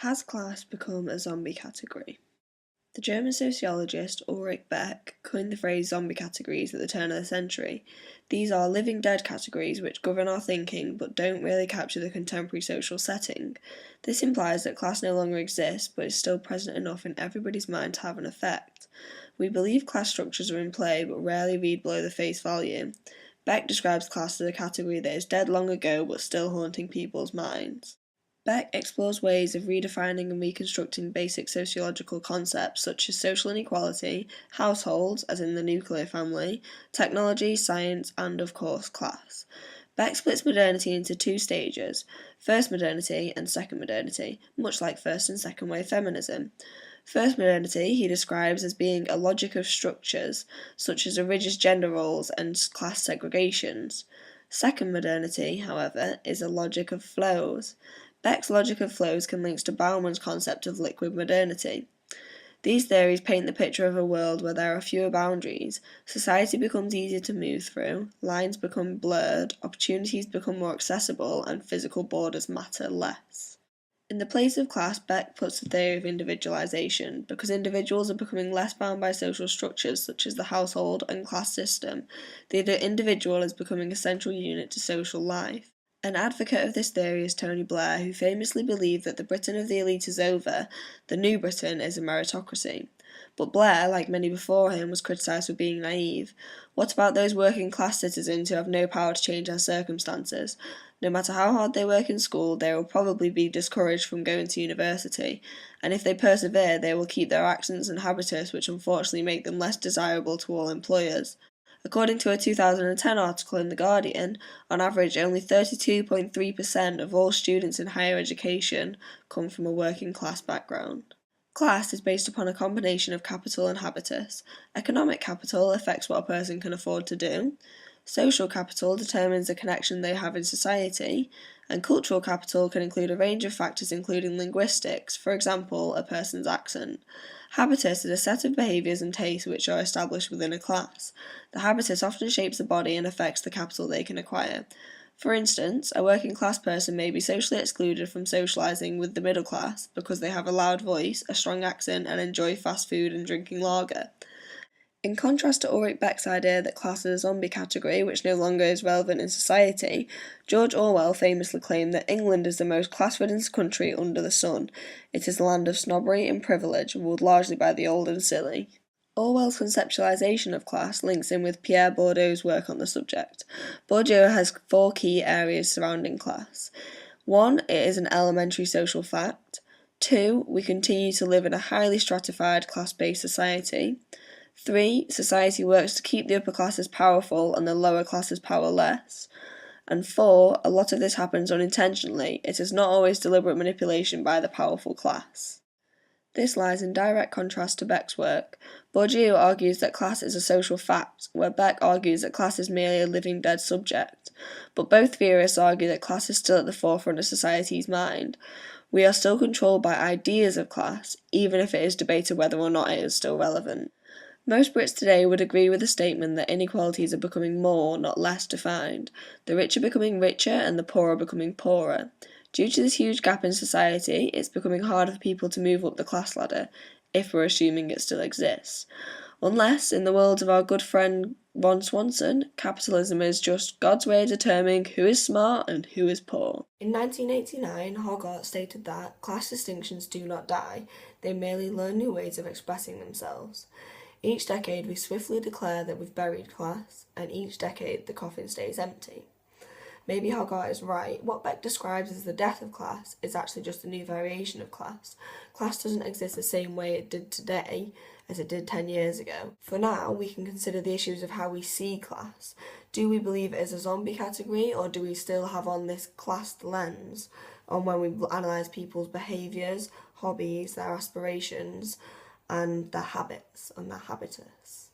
Has class become a zombie category? The German sociologist Ulrich Beck coined the phrase zombie categories at the turn of the century. These are living dead categories which govern our thinking but don't really capture the contemporary social setting. This implies that class no longer exists but is still present enough in everybody's mind to have an effect. We believe class structures are in play but rarely read below the face value. Beck describes class as a category that is dead long ago but still haunting people's minds. Beck explores ways of redefining and reconstructing basic sociological concepts such as social inequality, households, as in the nuclear family, technology, science, and, of course, class. Beck splits modernity into two stages, first modernity and second modernity, much like first and second wave feminism. First modernity he describes as being a logic of structures, such as rigid gender roles and class segregations. Second modernity, however, is a logic of flows. Beck's logic of flows can link to Bauman's concept of liquid modernity. These theories paint the picture of a world where there are fewer boundaries, society becomes easier to move through, lines become blurred, opportunities become more accessible, and physical borders matter less. In the place of class, Beck puts the theory of individualization, because individuals are becoming less bound by social structures such as the household and class system. The individual is becoming a central unit to social life. An advocate of this theory is Tony Blair, who famously believed that the Britain of the elite is over, the new Britain is a meritocracy. But Blair, like many before him, was criticised for being naive. What about those working class citizens who have no power to change their circumstances? No matter how hard they work in school, they will probably be discouraged from going to university, and if they persevere, they will keep their accents and habitus, which unfortunately make them less desirable to all employers. According to a 2010 article in The Guardian, on average only 32.3% of all students in higher education come from a working class background. Class is based upon a combination of capital and habitus. Economic capital affects what a person can afford to do. Social capital determines the connection they have in society, and cultural capital can include a range of factors including linguistics, for example, a person's accent. Habitus is a set of behaviours and tastes which are established within a class. The habitus often shapes the body and affects the capital they can acquire. For instance, a working class person may be socially excluded from socialising with the middle class because they have a loud voice, a strong accent, and enjoy fast food and drinking lager. In contrast to Ulrich Beck's idea that class is a zombie category which no longer is relevant in society, George Orwell famously claimed that England is the most class-ridden country under the sun. It is a land of snobbery and privilege, ruled largely by the old and silly. Orwell's conceptualisation of class links in with Pierre Bourdieu's work on the subject. Bourdieu has four key areas surrounding class. 1. It is an elementary social fact. 2. We continue to live in a highly stratified class-based society. 3. Society works to keep the upper classes powerful and the lower classes powerless. And 4. A lot of this happens unintentionally. It is not always deliberate manipulation by the powerful class. This lies in direct contrast to Beck's work. Bourdieu argues that class is a social fact, where Beck argues that class is merely a living dead subject. But both theorists argue that class is still at the forefront of society's mind. We are still controlled by ideas of class, even if it is debated whether or not it is still relevant. Most Brits today would agree with the statement that inequalities are becoming more, not less, defined. The rich are becoming richer and the poor are becoming poorer. Due to this huge gap in society, it's becoming harder for people to move up the class ladder, if we're assuming it still exists. Unless, in the words of our good friend Ron Swanson, capitalism is just God's way of determining who is smart and who is poor. In 1989, Hogarth stated that class distinctions do not die, they merely learn new ways of expressing themselves. Each decade we swiftly declare that we've buried class, and each decade the coffin stays empty. Maybe Hogarth is right. What Beck describes as the death of class is actually just a new variation of class. Class doesn't exist the same way it did today as it did 10 years ago. For now, we can consider the issues of how we see class. Do we believe it is a zombie category, or do we still have on this classed lens on when we analyse people's behaviours, hobbies, their aspirations, and their habits and their habitus?